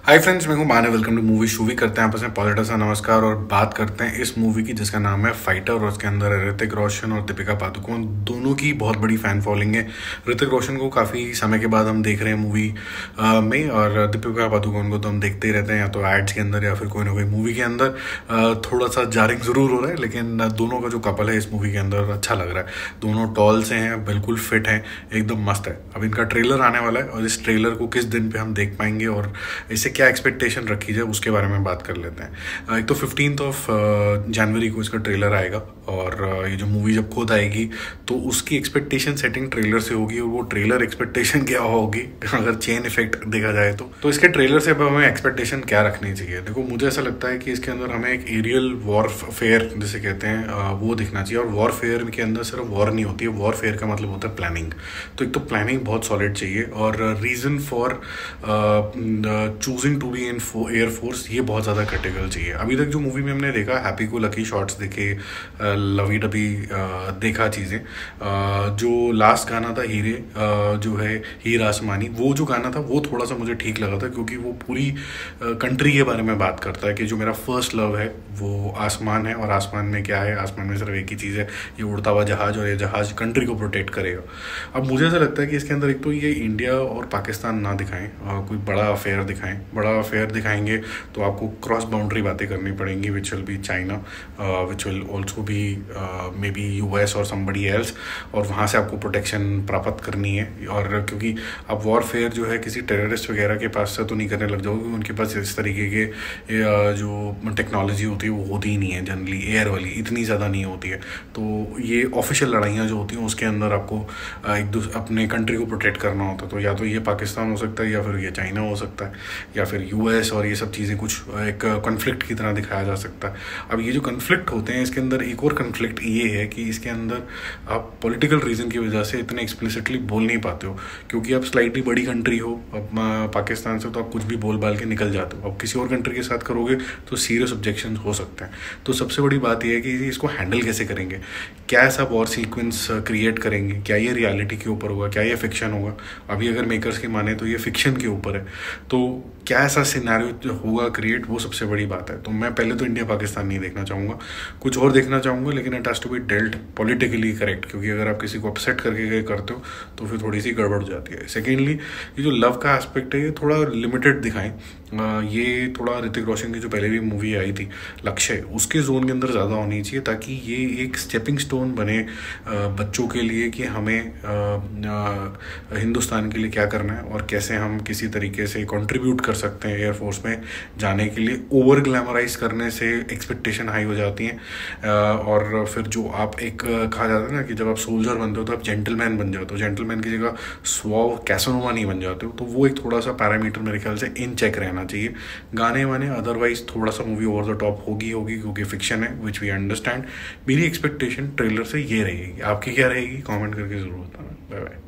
हाय friends, मैं हूं Manav. Welcome to Movie Shuvi. करते हैं आपस में पॉजिटिव सा नमस्कार और बात करते हैं इस मूवी की जिसका नाम है फाइटर और उसके अंदर है ऋतिक रोशन और दीपिका पादुकोण। दोनों की बहुत बड़ी फैन फॉलोइंग है। ऋतिक रोशन को काफ़ी समय के बाद हम देख रहे हैं मूवी में, और दीपिका पादुकोण को तो हम देखते ही रहते हैं, या तो एड्स के अंदर या फिर कोई ना कोई मूवी के अंदर। थोड़ा सा जारिंग ज़रूर हो रहा है, लेकिन दोनों का जो कपल है इस मूवी के अंदर अच्छा लग रहा है। दोनों टॉल से हैं, बिल्कुल फिट हैं, एकदम मस्त है। अब इनका ट्रेलर आने वाला है और इस ट्रेलर को किस दिन पे हम देख पाएंगे और इससे क्या एक्सपेक्टेशन रखी जाए उसके बारे में बात कर लेते हैं। एक तो 15 जनवरी को इसका ट्रेलर आएगा, और ये जो मूवी जब खुद आएगी तो उसकी एक्सपेक्टेशन सेटिंग ट्रेलर से होगी, और वो ट्रेलर एक्सपेक्टेशन क्या होगी अगर चेन इफेक्ट देखा जाए तो इसके ट्रेलर से अब हमें एक्सपेक्टेशन क्या रखनी चाहिए। देखो, मुझे ऐसा लगता है कि इसके अंदर हमें एक एरियल वॉरफेयर जिसे कहते हैं वो दिखना चाहिए। और वॉरफेयर के अंदर सिर्फ वॉर नहीं होती है, वॉरफेयर का मतलब होता है प्लानिंग। तो एक तो प्लानिंग बहुत सॉलिड चाहिए, और reason for choosing to be in air force ये बहुत ज़्यादा क्रिटिकल चाहिए। अभी तक जो मूवी में हमने देखा, हैप्पी को लकी शॉट्स देखे, लवी डबी देखा चीज़ें। जो लास्ट गाना था हीरे, जो है हीर आसमानी, वो जो गाना था वो थोड़ा सा मुझे ठीक लगा था, क्योंकि वो पूरी कंट्री के बारे में बात करता है कि जो मेरा फर्स्ट लव है वो आसमान है, और आसमान में क्या है, आसमान में सिर्फ एक ही चीज़ है, ये उड़ता हुआ जहाज़, और ये जहाज़ कंट्री को प्रोटेक्ट करेगा। अब मुझे ऐसा लगता है कि इसके अंदर एक तो ये इंडिया और पाकिस्तान ना दिखाएं, कोई बड़ा अफेयर दिखाएं। बड़ा अफेयर दिखाएंगे तो आपको क्रॉस बाउंड्री बातें करनी पड़ेंगी, which will be China, which will also be may be US और समबडी एल्स, और वहाँ से आपको प्रोटेक्शन प्राप्त करनी है। और क्योंकि आप वॉरफेयर जो है किसी टेररिस्ट वगैरह के पास से तो नहीं करने लग जाओगे, उनके पास इस तरीके के जो टेक्नोलॉजी होती है वो होती ही नहीं है जनरली, एयर वाली इतनी ज़्यादा नहीं होती है। तो ये ऑफिशियल लड़ाइयाँ जो होती हैं उसके अंदर आपको अपने कंट्री को प्रोटेक्ट करना होता है। तो या तो ये पाकिस्तान हो सकता है, या फिर ये चाइना हो सकता है, या फिर यूएस, और ये सब चीज़ें कुछ एक कॉन्फ्लिक्ट की तरह दिखाया जा सकता है। अब ये जो कॉन्फ्लिक्ट होते हैं, इसके अंदर एक और कॉन्फ्लिक्ट ये है कि इसके अंदर आप पॉलिटिकल रीज़न की वजह से इतने एक्सप्लिसिटली बोल नहीं पाते हो, क्योंकि आप स्लाइटली बड़ी कंट्री हो अब पाकिस्तान से, तो आप कुछ भी बोल बाल के निकल जाते हो। अब किसी और कंट्री के साथ करोगे तो सीरियस ऑब्जेक्शन हो सकते हैं। तो सबसे बड़ी बात यह है कि इसको हैंडल कैसे करेंगे, क्या ऐसा वॉर सीक्वेंस क्रिएट करेंगे, क्या ये रियलिटी के ऊपर होगा, क्या ये फिक्शन होगा। अभी अगर मेकर्स की माने तो ये फिक्शन के ऊपर है, तो क्या ऐसा सिनेरियो होगा क्रिएट, वो सबसे बड़ी बात है। तो मैं पहले तो इंडिया पाकिस्तान नहीं देखना चाहूँगा, कुछ और देखना चाहूँगा, लेकिन it has to be dealt politically correct, क्योंकि अगर आप किसी को अपसेट करके करते हो तो फिर थोड़ी सी गड़बड़ हो जाती है। सेकेंडली, ये जो लव का एस्पेक्ट है ये थोड़ा लिमिटेड दिखाएं। ये थोड़ा ऋतिक रोशन की जो पहले भी मूवी आई थी लक्ष्य, उसके जोन के अंदर ज़्यादा होनी चाहिए, ताकि ये एक स्टेपिंग स्टोन बने बच्चों के लिए कि हमें हिंदुस्तान के लिए क्या करना है और कैसे हम किसी तरीके से कंट्रीब्यूट कर सकते हैं एयरफोर्स में जाने के लिए। ओवर ग्लैमराइज करने से एक्सपेक्टेशन हाई हो जाती हैं, और फिर जो आप एक कहा जाता है ना कि जब आप सोल्जर बनते हो तो आप जेंटलमैन बन जाते हो, जेंटलमैन की जगह स्वाव कैसोनोवा नहीं बन जाते हो। तो वो एक थोड़ा सा पैरामीटर मेरे ख्याल से इन चेक रहना चाहिए। गाने वाने अदरवाइज थोड़ा सा मूवी ओवर द टॉप होगी क्योंकि फिक्शन है, विच वी अंडरस्टैंड। मेरी एक्सपेक्टेशन ट्रेलर से ये रहेगी, आपकी क्या रहेगी कमेंट करके ज़रूर बताना। Bye bye.